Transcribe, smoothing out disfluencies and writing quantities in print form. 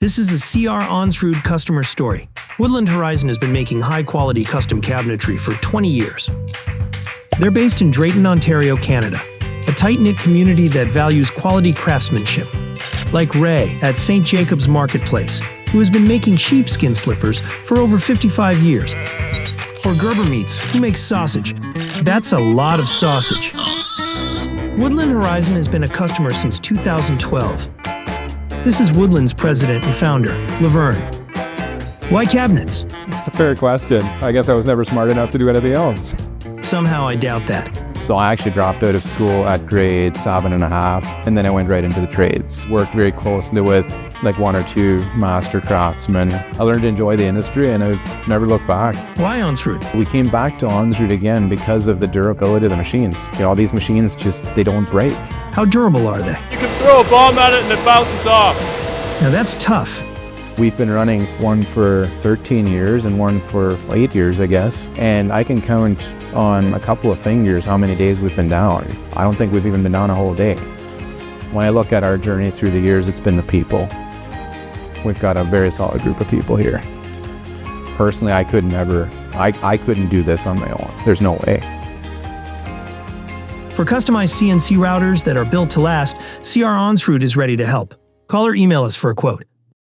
This is a CR Onsrud customer story. Woodland Horizon has been making high-quality custom cabinetry for 20 years. They're based in Drayton, Ontario, Canada, a tight-knit community that values quality craftsmanship. Like Ray at St. Jacob's Marketplace, who has been making sheepskin slippers for over 55 years. Or Gerber Meats, who makes sausage. That's a lot of sausage. Woodland Horizon has been a customer since 2012. This is Woodland's president and founder, Laverne. Why cabinets? It's a fair question. I guess I was never smart enough to do anything else. Somehow I doubt that. So I actually dropped out of school at grade 7.5, and then I went right into the trades. Worked very closely with like one or two master craftsmen. I learned to enjoy the industry, and I've never looked back. Why Onsrud? We came back to Onsrud again because of the durability of the machines. You know, these machines they don't break. How durable are they? You can throw a bomb at it and it bounces off. Now that's tough. We've been running one for 13 years and one for 8 years, I guess. And I can count on a couple of fingers how many days we've been down. I don't think we've even been down a whole day. When I look at our journey through the years, it's been the people. We've got a very solid group of people here. Personally, I couldn't do this on my own. There's no way. For customized CNC routers that are built to last, CR Onsrud is ready to help. Call or email us for a quote.